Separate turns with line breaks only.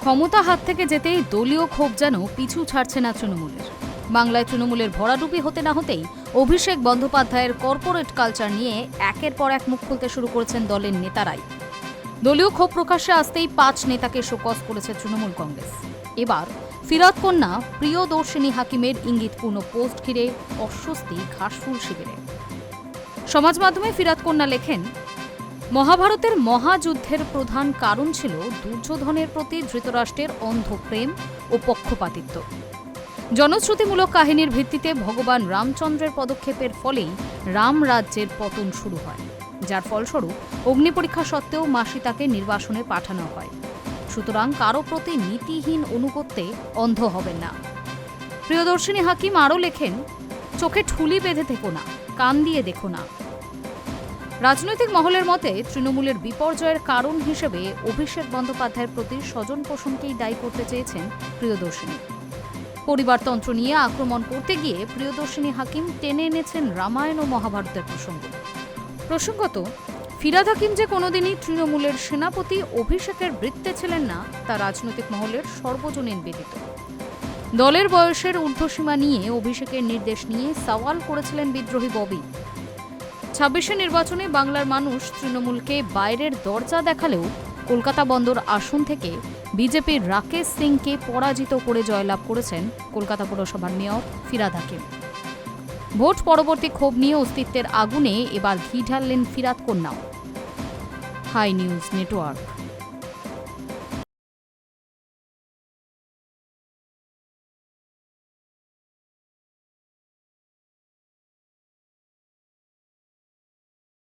ক্ষমতা হাত থেকে যেতেই দলীয় ক্ষোভ যেন পিছু ছাড়ছে না তৃণমূলের। বাংলায় তৃণমূলের ভরাডুবি হতে না হতেই অভিষেক বন্দ্যোপাধ্যায়ের কর্পোরেট কালচার নিয়ে একের পর এক মুখ খুলতে শুরু করেছেন দলের নেতারাই। দলীয় ক্ষোভ প্রকাশ্যে আসতেই 5 নেতাকে শোকজ করেছে তৃণমূল কংগ্রেস। এবার ফিরাদ কন্যা প্রিয়দর্শিনী হাকিমের ইঙ্গিতপূর্ণ পোস্ট ঘিরে অস্বস্তি ঘাসফুল শিবিরে। সমাজ মাধ্যমে ফিরাদ কন্যা লেখেন, মহাভারতের মহাযুদ্ধের প্রধান কারণ ছিল দুর্যোধনের প্রতি ধৃতরাষ্ট্রের অন্ধ প্রেম ও পক্ষপাতিত্ব। জনশ্রুতিমূলক কাহিনীর ভিত্তিতে ভগবান রামচন্দ্রের পদক্ষেপের ফলেই রাম রাজ্যের পতন শুরু হয়, যার ফলস্বরূপ অগ্নিপরীক্ষা সত্ত্বেও মাসি তাকে নির্বাসনে পাঠানো হয়। সুতরাং কারো প্রতি নীতিহীন অনুগত্যে অন্ধ হবেন না। প্রিয়দর্শিনী হাকিম আরও লেখেন, চোখে ঠুলি বেঁধে থেকো না, কান দিয়ে দেখো না। রাজনৈতিক মহলের মতে তৃণমূলের বিপর্যয়ের কারণ হিসেবে অভিষেক বন্দ্যোপাধ্যায়ের প্রতি স্বজন পোষণকেই দায়ী করতে চেয়েছেন প্রিয়দর্শিনী। পরিবারতন্ত্র নিয়ে আক্রমণ করতে গিয়ে প্রিয়দর্শিনী হাকিম টেনে এনেছেন রামায়ণ ও মহাভারতের প্রসঙ্গত ফিরাদ হাকিম যে কোনোদিনই তৃণমূলের সেনাপতি অভিষেকের বৃত্তে ছিলেন না তা রাজনৈতিক মহলের সর্বজনীন বিদিত। দলের বয়সের ঊর্ধ্বসীমা নিয়ে অভিষেকের নির্দেশ নিয়ে সওয়াল করেছিলেন বিদ্রোহী ববি। 26 নির্বাচনে বাংলার মানুষ তৃণমূলকে বাইরের দরজা দেখালেও কলকাতা বন্দর আসন থেকে বিজেপির রাকেশ সিংকে পরাজিত করে জয়লাভ করেছেন কলকাতা পুরসভার মেয়র ফিরাদ হাকিম। ভোট পরবর্তী ক্ষোভ নিয়ে অস্তিত্বের আগুনে এবার ঘি ঢাললেন ফিরাদ কন্যাও। Hi News network.